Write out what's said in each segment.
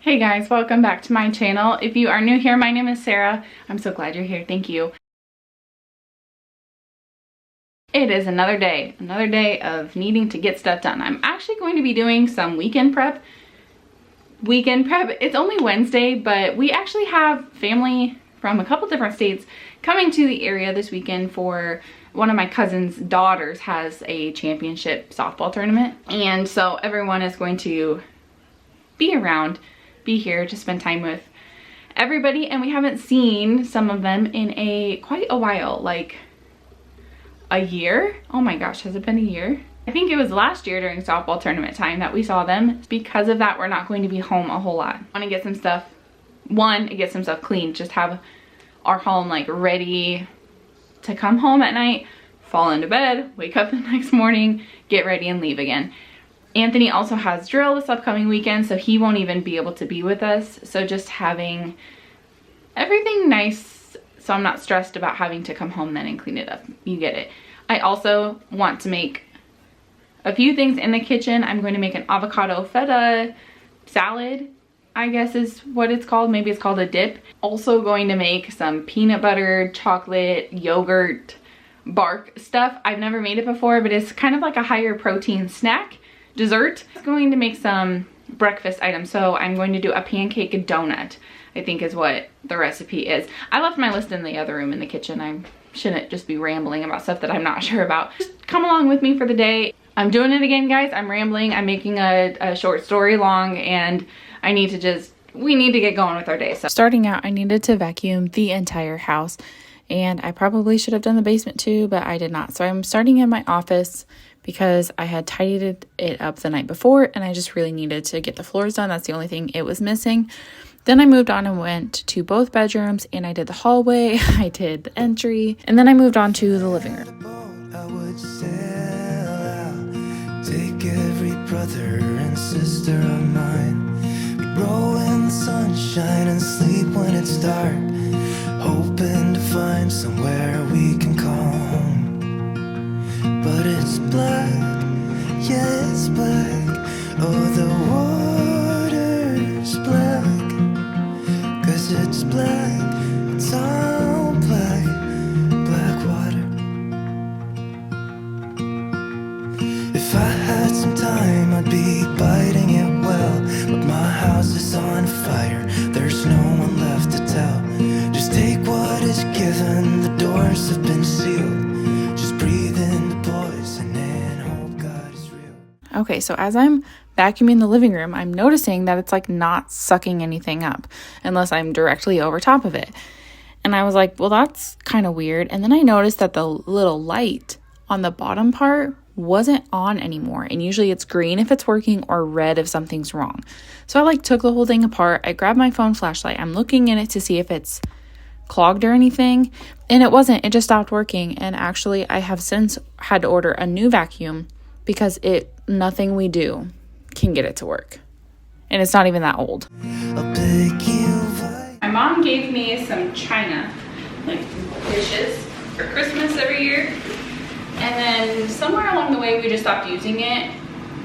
Hey guys, welcome back to my channel. If you are new here, my name is Sarah. I'm so glad you're here. Thank you. It is another day of needing to get stuff done. I'm actually going to be doing some weekend prep. It's only Wednesday, but we actually have family from a couple different states coming to the area this weekend for one of my cousin's daughters has a championship softball tournament. And so everyone is going to be be here to spend time with everybody, and we haven't seen some of them in quite a while, like a year. Oh my gosh, has it been a year? I think it was last year during softball tournament time that we saw them. Because of that, we're not going to be home a whole lot. I want to get some stuff, get some stuff clean, just have our home like ready to come home at night, fall into bed, wake up the next morning, get ready and leave again. Anthony also has drill this upcoming weekend, so he won't even be able to be with us. So just having everything nice, so I'm not stressed about having to come home then and clean it up. You get it. I also want to make a few things in the kitchen. I'm going to make an avocado feta salad, I guess is what it's called. Maybe it's called a dip. Also going to make some peanut butter, chocolate, yogurt, bark stuff. I've never made it before, but it's kind of like a higher protein snack. Dessert. I'm going to make some breakfast items. So I'm going to do a pancake donut, I think is what the recipe is. I left my list in the other room in the kitchen. I shouldn't just be rambling about stuff that I'm not sure about. Just come along with me for the day. I'm doing it again, guys. I'm rambling. I'm making a short story long, and we need to get going with our day. So starting out, I needed to vacuum the entire house, and I probably should have done the basement too, but I did not. So I'm starting in my office because I had tidied it up the night before and I just really needed to get the floors done. That's the only thing it was missing. Then I moved on and went to both bedrooms, and I did the hallway, I did the entry, and then I moved on to the living room. I would sail out, take every brother and sister of mine. We'd roll in the sunshine and sleep when it's dark, hoping to find somewhere we can call home. But it's black, yeah, it's black. Oh, the water's black, 'cause it's black, it's all black, black water. If I had some time, I'd be biting it well, but my house is on fire, there's no one left to tell. Just take what is given, the doors have been sealed. Just breathe in the poison and hope God is real. Okay, so as I'm vacuuming the living room, I'm noticing that it's like not sucking anything up unless I'm directly over top of it. And I was like, well, that's kind of weird. And then I noticed that the little light on the bottom part wasn't on anymore. And usually it's green if it's working or red if something's wrong. So I took the whole thing apart. I grabbed my phone flashlight. I'm looking in it to see if it's clogged or anything, and it wasn't. It just stopped working. And actually I have since had to order a new vacuum because nothing we do can get it to work, and it's not even that old. My mom gave me some china, like dishes, for Christmas every year, and then somewhere along the way we just stopped using it,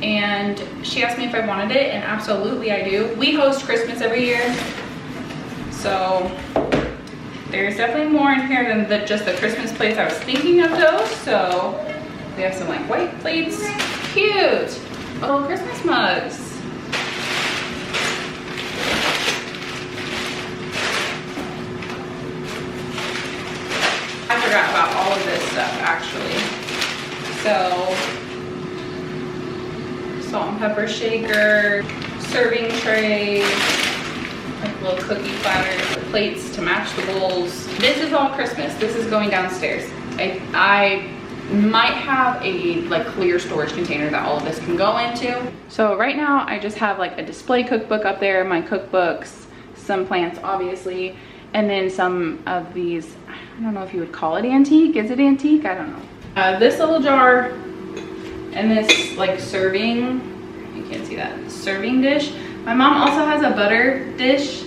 and she asked me if I wanted it, and absolutely I do. We host Christmas every year, so there's definitely more in here than just the Christmas plates I was thinking of though. So we have some like white plates, cute little Christmas mugs. I forgot about all of this stuff actually. So salt and pepper shaker, serving tray, like little cookie platters, the plates to match the bowls. This is all Christmas. This is going downstairs. I might have a like clear storage container that all of this can go into. So right now I just have like a display cookbook up there, my cookbooks, some plants obviously, and then some of these, I don't know if you would call it antique. Is it antique? I don't know. This little jar and this like serving, you can't see that, serving dish. My mom also has a butter dish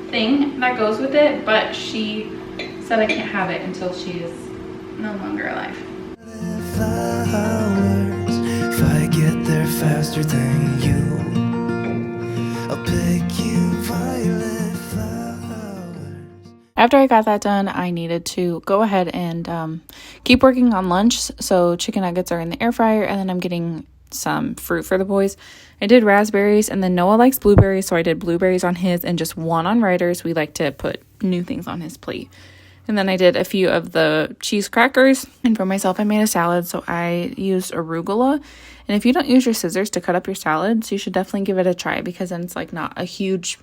thing that goes with it, but she said I can't have it until she is no longer alive. Flowers, if I get there faster than you, I'll pick you After I got that done, I needed to go ahead and keep working on lunch. So chicken nuggets are in the air fryer, and then I'm getting some fruit for the boys. I did raspberries, and then Noah likes blueberries, so I did blueberries on his and just one on Ryder's. We like to put new things on his plate. And then I did a few of the cheese crackers, and for myself I made a salad, so I used arugula. And if you don't use your scissors to cut up your salads, you should definitely give it a try, because then it's like not a huge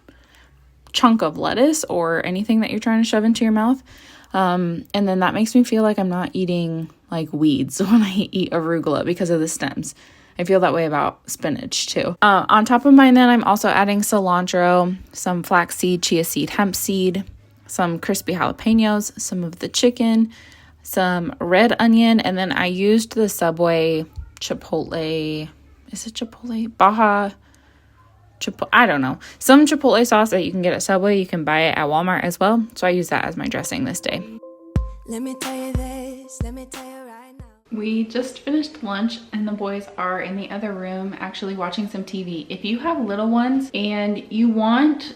chunk of lettuce or anything that you're trying to shove into your mouth. And then that makes me feel like I'm not eating like weeds when I eat arugula because of the stems. I feel that way about spinach too. On top of mine then, I'm also adding cilantro, some flaxseed, chia seed, hemp seed, some crispy jalapenos, some of the chicken, some red onion, and then I used the Subway Chipotle, is it Chipotle? Baja Chipotle, I don't know. Some Chipotle sauce that you can get at Subway, you can buy it at Walmart as well. So I use that as my dressing this day. Let me tell you this, let me tell you right now. We just finished lunch and the boys are in the other room actually watching some TV. If you have little ones and you want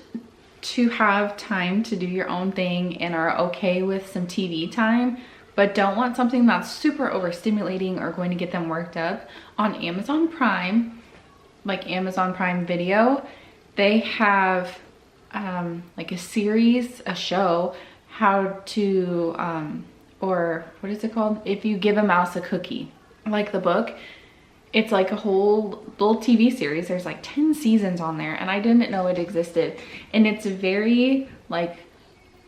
to have time to do your own thing and are okay with some TV time, but don't want something that's super overstimulating or going to get them worked up, on Amazon Prime, like Amazon Prime Video, they have like a series, a show, how to, or what is it called? If You Give a Mouse a Cookie, like the book. It's like a whole little TV series. There's like 10 seasons on there, and I didn't know it existed. And it's very like,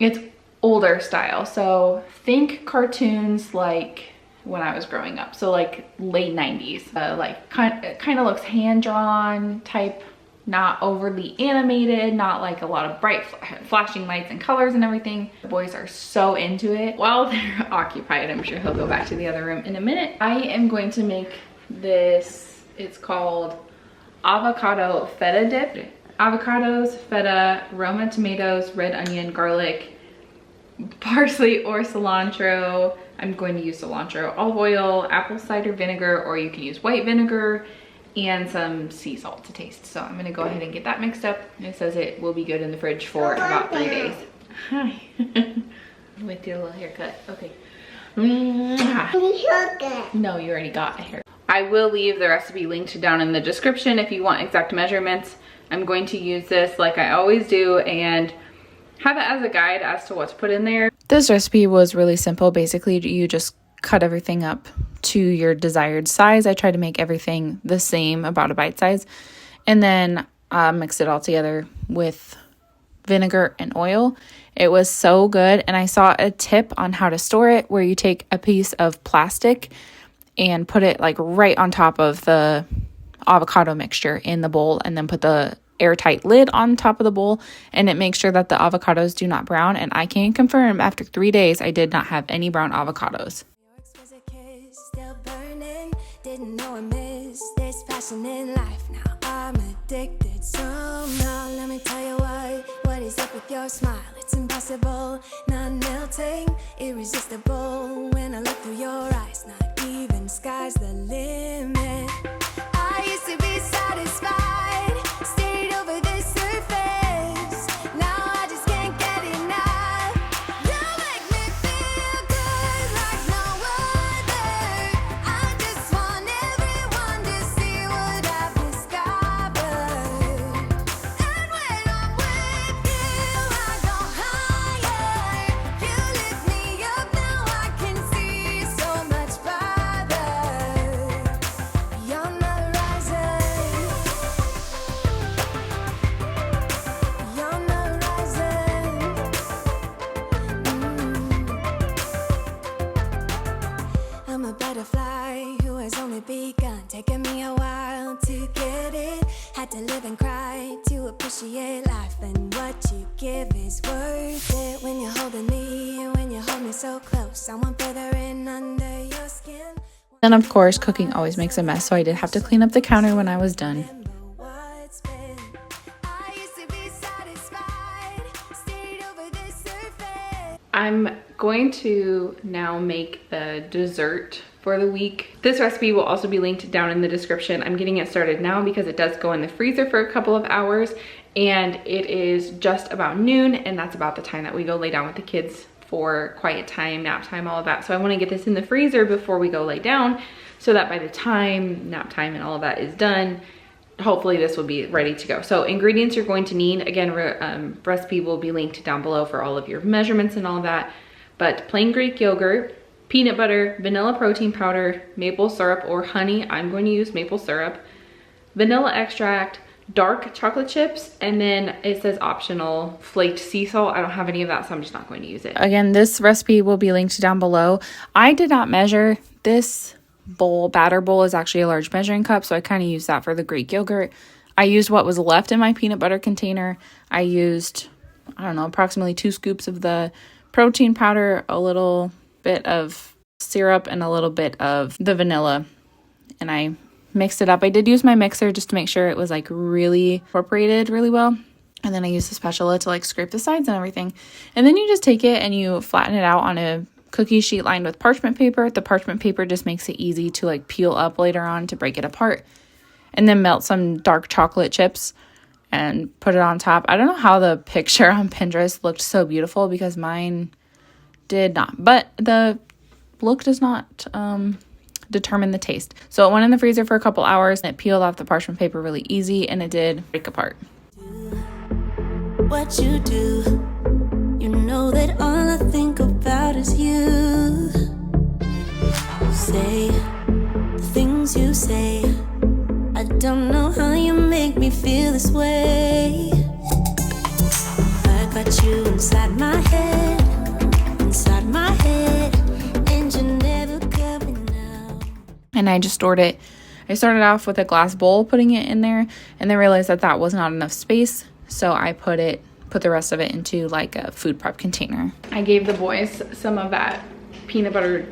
it's older style. So think cartoons like when I was growing up. So like late 90s, like kind of looks hand-drawn type, not overly animated, not like a lot of bright flashing lights and colors and everything. The boys are so into it. While they're occupied, I'm sure he'll go back to the other room in a minute. I am going to make this, it's called Avocado Feta Dip. Avocados, feta, Roma tomatoes, red onion, garlic, parsley or cilantro. I'm going to use cilantro, olive oil, apple cider vinegar, or you can use white vinegar, and some sea salt to taste. So I'm gonna go ahead and get that mixed up. It says it will be good in the fridge for about 3 days. Hi. With your little haircut. Okay. No, you already got a haircut. I will leave the recipe linked down in the description if you want exact measurements. I'm going to use this like I always do and have it as a guide as to what to put in there. This recipe was really simple. Basically, you just cut everything up to your desired size. I try to make everything the same, about a bite size, and then mix it all together with vinegar and oil. It was so good, and I saw a tip on how to store it where you take a piece of plastic and put it like right on top of the avocado mixture in the bowl, and then put the airtight lid on top of the bowl, and it makes sure that the avocados do not brown. And I can confirm after 3 days I did not have any brown avocados. Didn't know I missed this passion in life. Now I'm addicted somehow. Let me tell you what is up with your smile? It's impossible, not melting, irresistible. When I look through your eyes, not even sky's the limit. I used to be satisfied, stayed over the surface. Now I just can't get enough. You make me feel good like no other. I just want everyone to see what I've discovered. And when I'm with you, I go higher. You lift me up, now I can see so much farther. Beyond the horizon. Beyond the horizon. I'm a butterfly who has only begun, taking me a while to get it. Had to live and cry to appreciate life, and what you give is worth it. When you're holding me, when you hold me so close, I want further in under your skin. And of course, cooking always makes a mess, so I did have to clean up the counter when I was done. Remember what's been. I used to be satisfied, stayed over the surface. I'm going to now make the dessert for the week. This recipe will also be linked down in the description. I'm getting it started now because it does go in the freezer for a couple of hours, and it is just about noon, and that's about the time that we go lay down with the kids for quiet time, nap time, all of that. So I want to get this in the freezer before we go lay down, so that by the time nap time and all of that is done, hopefully this will be ready to go. So ingredients you're going to need, again, recipe will be linked down below for all of your measurements and all of that. But plain Greek yogurt, peanut butter, vanilla protein powder, maple syrup or honey. I'm going to use maple syrup, vanilla extract, dark chocolate chips, and then it says optional flaked sea salt. I don't have any of that, so I'm just not going to use it. Again, this recipe will be linked down below. I did not measure. This batter bowl is actually a large measuring cup, so I kind of used that for the Greek yogurt. I used what was left in my peanut butter container. I used, I don't know, approximately 2 scoops of the protein powder, a little bit of syrup, and a little bit of the vanilla, and I mixed it up. I did use my mixer just to make sure it was like really incorporated really well. And then I used the spatula to like scrape the sides and everything. And then you just take it and you flatten it out on a cookie sheet lined with parchment paper. The parchment paper just makes it easy to like peel up later on to break it apart. And then melt some dark chocolate chips and put it on top. I don't know how the picture on Pinterest looked so beautiful, because mine did not. But the look does not determine the taste. So it went in the freezer for a couple hours, and it peeled off the parchment paper really easy, and it did break apart. What you do, you know that all I think about is you. Say the things you say, I don't know how you make me feel this way. I got you inside my head, and you never coming out. And I just stored it. I started off with a glass bowl, putting it in there, and then realized that that was not enough space. So I put the rest of it into like a food prep container. I gave the boys some of that peanut butter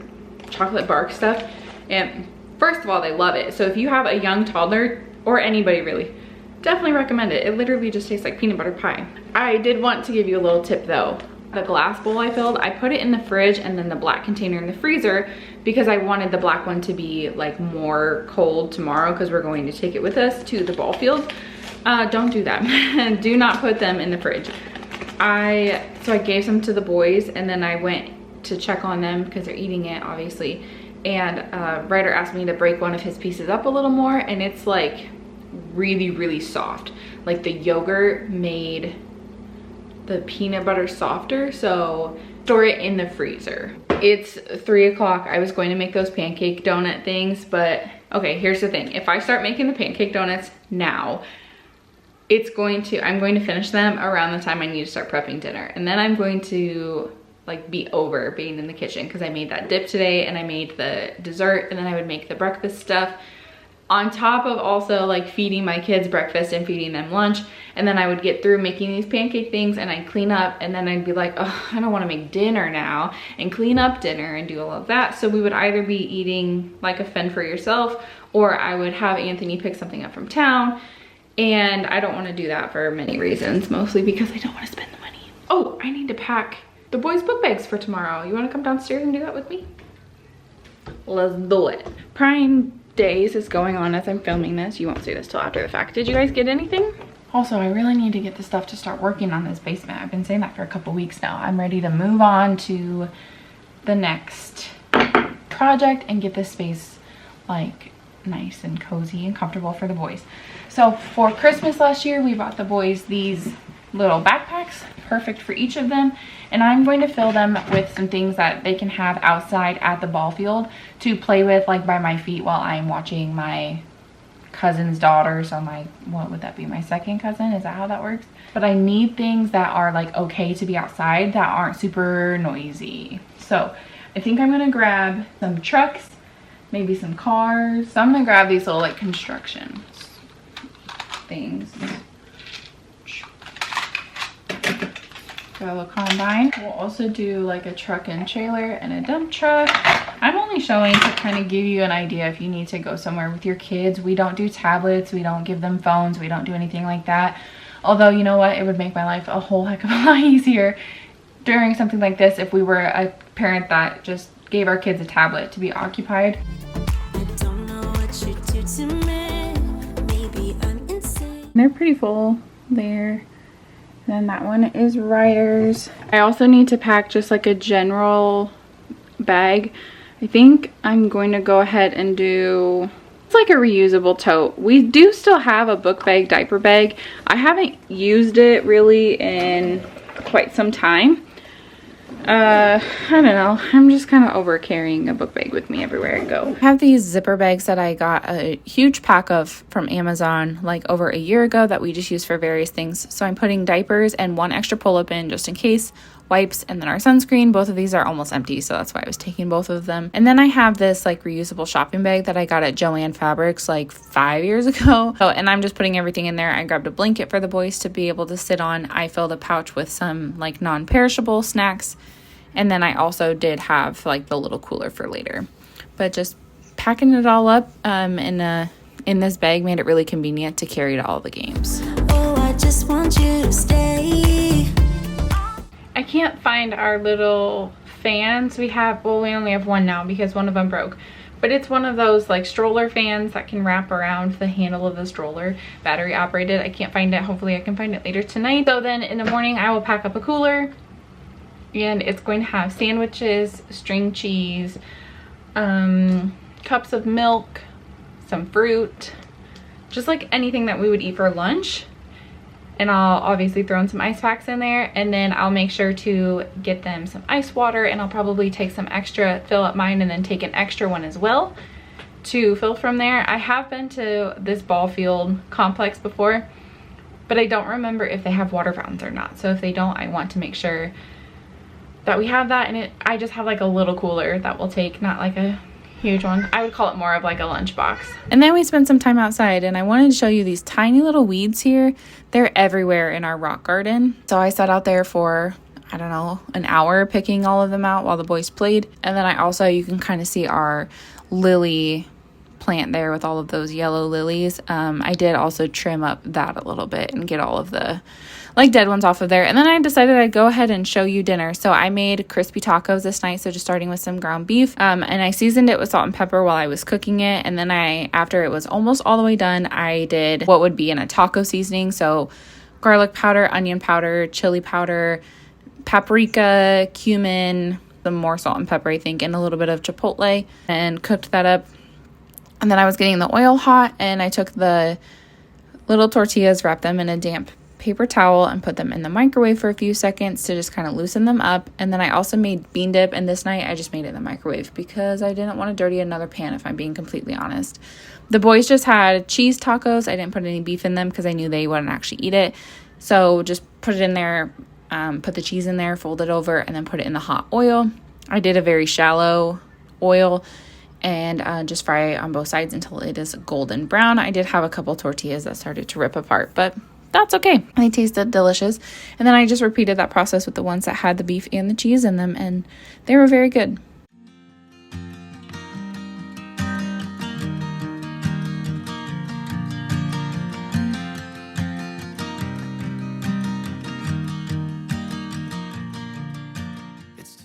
chocolate bark stuff, and first of all, they love it. So if you have a young toddler, or anybody really, definitely recommend it. It literally just tastes like peanut butter pie. I did want to give you a little tip though. The glass bowl I filled, I put it in the fridge and then the black container in the freezer, because I wanted the black one to be like more cold tomorrow, because we're going to take it with us to the ball field. Don't do that. Do not put them in the fridge. So I gave some to the boys, and then I went to check on them because they're eating it obviously, and Ryder asked me to break one of his pieces up a little more, and it's like really soft. Like the yogurt made the peanut butter softer, so store it in the freezer. It's 3 o'clock. I was going to make those pancake donut things, but okay, here's the thing. If I start making the pancake donuts now, I'm going to finish them around the time I need to start prepping dinner, and then I'm going to like be over being in the kitchen, because I made that dip today and I made the dessert, and then I would make the breakfast stuff on top of also like feeding my kids breakfast and feeding them lunch. And then I would get through making these pancake things, and I'd clean up, and then I'd be like, oh, I don't want to make dinner now, and clean up dinner and do all of that. So we would either be eating like a fend for yourself, or I would have Anthony pick something up from town. And I don't want to do that for many reasons, mostly because I don't want to spend the money. Oh, I need to pack the boys' book bags for tomorrow. You want to come downstairs and do that with me? Let's do it. Prime Days is going on as I'm filming this. You won't see this till after the fact. Did you guys get anything? Also, I really need to get the stuff to start working on this basement. I've been saying that for a couple weeks now. I'm ready to move on to the next project and get this space like nice and cozy and comfortable for the boys. So for Christmas last year, we bought the boys these little backpacks, perfect for each of them, and I'm going to fill them with some things that they can have outside at the ball field to play with, like by my feet, while I'm watching my cousin's daughter. So what would that be, my second cousin? Is that how that works? But I need things that are like okay to be outside, that aren't super noisy. So I think I'm gonna grab some trucks, maybe some cars. So I'm gonna grab these little like construction things. Got a little combine. We'll also do like a truck and trailer and a dump truck. I'm only showing to kind of give you an idea if you need to go somewhere with your kids. We don't do tablets, we don't give them phones, we don't do anything like that. Although, you know what, it would make my life a whole heck of a lot easier during something like this if we were a parent that just gave our kids a tablet to be occupied. I don't know what you do to me. Maybe I'm insane. They're pretty full there. And then that one is Ryder's. I also need to pack just like a general bag. I think I'm going to go ahead and do, it's like a reusable tote. We do still have a book bag, diaper bag. I haven't used it really in quite some time. I don't know. I'm just kind of over carrying a book bag with me everywhere I go. I have these zipper bags that I got a huge pack of from Amazon like over a year ago that we just use for various things. So I'm putting diapers and one extra pull-up in just in case, wipes, and then our sunscreen. Both of these are almost empty, so that's why I was taking both of them. And then I have this like reusable shopping bag that I got at Joann Fabrics like 5 years ago. Oh, and I'm just putting everything in there. I grabbed a blanket for the boys to be able to sit on. I filled a pouch with some like non-perishable snacks. And then I also did have like the little cooler for later. But just packing it all up in this bag made it really convenient to carry to all the games. Oh, I just want you to stay. I can't find our little fans. We only have one now because one of them broke. But it's one of those like stroller fans that can wrap around the handle of the stroller, battery operated. I can't find it. Hopefully I can find it later tonight. So then in the morning I will pack up a cooler. And it's going to have sandwiches, string cheese, cups of milk, some fruit, just like anything that we would eat for lunch. And I'll obviously throw in some ice packs in there, and then I'll make sure to get them some ice water, and I'll probably take some extra, fill up mine, and then take an extra one as well to fill from there. I have been to this ball field complex before, but I don't remember if they have water fountains or not. So if they don't, I want to make sure that we have that. And I just have like a little cooler that will take, not like a huge one. I would call it more of like a lunch box. And then we spent some time outside, and I wanted to show you these tiny little weeds here. They're everywhere in our rock garden. So I sat out there for, I don't know, an hour picking all of them out while the boys played. And then you can kind of see our lily plant there with all of those yellow lilies. I did also trim up that a little bit and get all of the like dead ones off of there. And then I decided I'd go ahead and show you dinner. So I made crispy tacos this night. So just starting with some ground beef. And I seasoned it with salt and pepper while I was cooking it. And then after it was almost all the way done, I did what would be in a taco seasoning. So garlic powder, onion powder, chili powder, paprika, cumin, some more salt and pepper, I think, and a little bit of chipotle, and cooked that up. And then I was getting the oil hot, and I took the little tortillas, wrapped them in a damp paper towel, and put them in the microwave for a few seconds to just kind of loosen them up. And then I also made bean dip, and this night I just made it in the microwave because I didn't want to dirty another pan, if I'm being completely honest. The boys just had cheese tacos. I didn't put any beef in them because I knew they wouldn't actually eat it. So just put it in there, put the cheese in there, fold it over, and then put it in the hot oil. I did a very shallow oil, and just fry it on both sides until it is golden brown. I did have a couple tortillas that started to rip apart, but that's okay. They tasted delicious. And then I just repeated that process with the ones that had the beef and the cheese in them, and they were very good.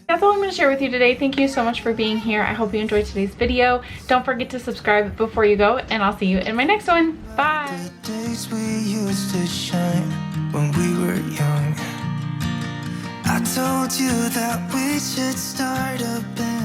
That's all I'm going to share with you today. Thank you so much for being here. I hope you enjoyed today's video. Don't forget to subscribe before you go, and I'll see you in my next one. Bye. The days we used to shine when we were young. I told you that we should start a band.